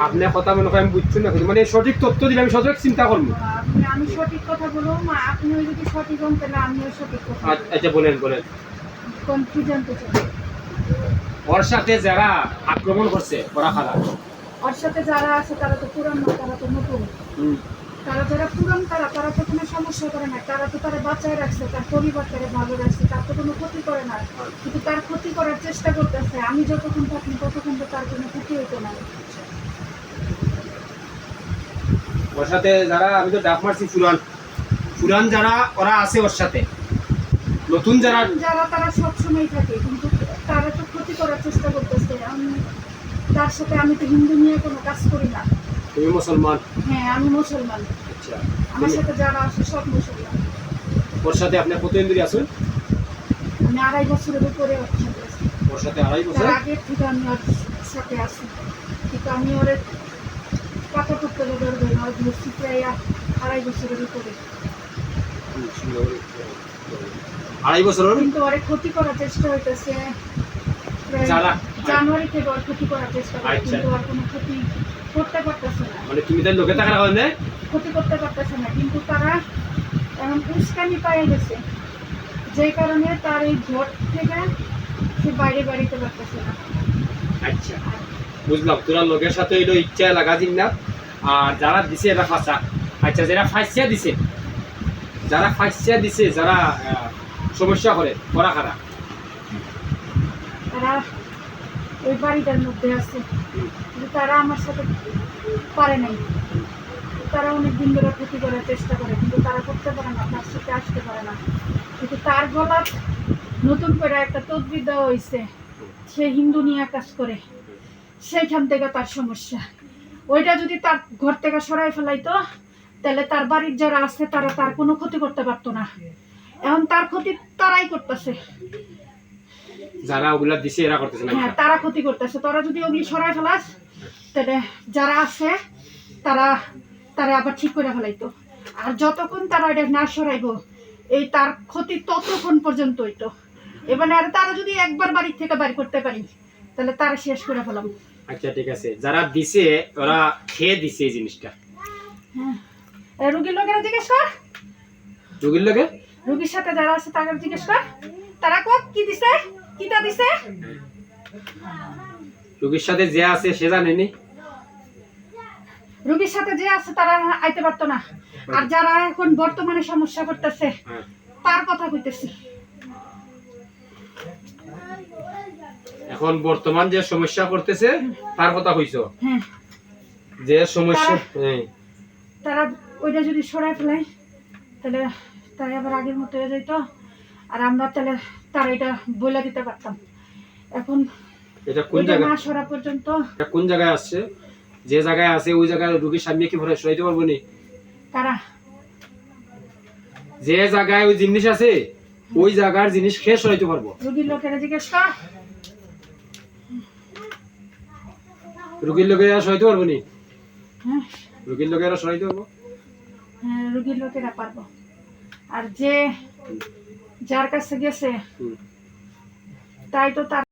আপনি কথা মনে করেন বুঝছেন না, মানে সঠিক তথ্য দিলে আমি সঠিক চিন্তা করবো। আমি সঠিক কথা বলবো, আপনিও যদি সঠিক হন তাহলে আমিও সঠিক কথা। আচ্ছা বলেন বলেন। কোন কি জানতে চান? ওর সাথে যারা আক্রমণ করছে ওরা খারাপ। ওর সাথে যারা আছে তারা তো পুরান না, তারা তো নতুন। তারা যারা পুরান তারা তো কোনো সমস্যা করে না, তারা তো তারা বাঁচায় রাখছে, তার পরিবার তারা ভালো রাখছে, তার তো কোনো ক্ষতি করে না, কিন্তু তার ক্ষতি করার চেষ্টা করতেছে। আমি যতক্ষণ থাকি ততক্ষণ তো তার কোনো ক্ষতি হতো না। ওর সাথে যারা, আমি তো ডাক মারছি পুরান যারা ওরা আছে ওর সাথে, নতুন যারা তারা সবসময় থাকে, কিন্তু তারা তো ক্ষতি করার চেষ্টা করতেছে। তার সাথে আমি তো হিন্দু নিয়ে কোনো কাজ করি না। তুমি মুসলমান? হ্যাঁ, আমি মুসলমান। আচ্ছা, আমার সাথে যারা আছে সব মুসলমান। ওর সাথে আপনি কতদিন ধরে আছেন? আমি 2.5 বছরের উপরে ওর সাথে আছি। ওর সাথে 2.5 বছর? আগের থেকে আমি ওর সাথে আছি, কিন্তু আমি ওর কথা করতে ধরবে না, ওর ধরছি প্রায় 2.5 বছরের উপরে। 2.5 বছর? কিন্তু ওর ক্ষতি করার চেষ্টা হইতেছে। জানুয়ারি থেকে ওর ক্ষতি করার চেষ্টা করে, কিন্তু ওর কোনো ক্ষতি করতে পারতেছে না। মানে তুমি তার লোকে টাকা রাখো না? ক্ষতি করতে পারতেছে না, কিন্তু তারা এখন উস্কানি পায়ে গেছে, যে কারণে তার এই ঘর থেকে সে বাইরে বাড়িতে পারতেছে না। আচ্ছা বুঝলাম, তোরা লোকের সাথে এটা ইচ্ছা লাগা দিন না। আর যারা দিছে এরা ফাঁসা। আচ্ছা, যারা ফাঁসিয়া দিছে, যারা সমস্যা করে ওরা খারাপ। তারা ওই বাড়িটার মধ্যে আছে, কিন্তু তারা আমার সাথে পারে নাই। তারা অনেক দিন ধরে ক্ষতি করার চেষ্টা করে, কিন্তু তারা করতে পারে না, তার সাথে আসতে পারে না। কিন্তু তার গলা নতুন করে একটা তদবির দেওয়া হয়েছে, সে হিন্দু নিয়ে কাজ করে, সেইখান থেকে তার সমস্যা। ওইটা যদি তার ঘর থেকে সরাই ফেলাইতো, তাহলে তার বাড়ির যারা আছে তারা তার কোনো ক্ষতি করতে পারতো না। এখন তার ক্ষতি তারাই করতেছে, যারা ওগুলা দিছে এরা করতেছে না। হ্যাঁ, তারা ক্ষতি করতেছে। তোরা যদি ওগুলি সরাই ফেলাস, তাহলে যারা আছে তারা আবার ঠিক করে ফেলাইতো। আর যতক্ষণ তারা এটা না সরাইব, এই তার ক্ষতি ততক্ষণ পর্যন্ত হইতো। এবার আর তারা যদি একবার বাড়ির থেকে বাড়ি করতে পারি, তাহলে তারা শেষ করে ফেলাম। আচ্ছা ঠিক আছে, যারা দিছে ওরা খেয়ে দিছে এই জিনিসটা। হ্যাঁ, রুগীর লোকেরা জিজ্ঞেস কর, রুগীর লোকে, রুগীর সাথে যারা আছে তাকে জিজ্ঞেস কর, তারা কত কি দিছে, কিটা দিছে। রুগীর সাথে যে আছে সে জানেনি। রুগীর সাথে যে আছে তারা আইতে পারতো না। আর যারা এখন বর্তমানে সমস্যা করতেছে তার কথা কইতেছি। এখন বর্তমান যে সমস্যা করতেছে তার কথা কইছো? হ্যাঁ, যে সমস্যা তারা ওইটা যদি সরাই ফেলাই, তাহলে তারা আবার আগের মতো হয়ে যাইতো, আর আমরা তাহলে তারা এটা বলে দিতে পারতাম। এখন এটা কোন জায়গা না সরা পর্যন্ত, এটা কোন জায়গায় আসছে? যে জায়গায় আছে ওই জায়গায় রোগীর সামনে কি ভরে সরাইতে পারবো নি? তারা যে জায়গায় ওই জিনিস আছে ওই জায়গার জিনিস খেয়ে সরাইতে পারবো। রোগীর লোকেরা জিজ্ঞেস কর, রোগীর লোকেরা সরাইতে পারবো নি? হ্যাঁ, রোগীর লোকেরা সরাইতে পারবো। হ্যাঁ, রোগীর লোকেরা পারবো। আর যে যার কাছে গেছে তাই তো তার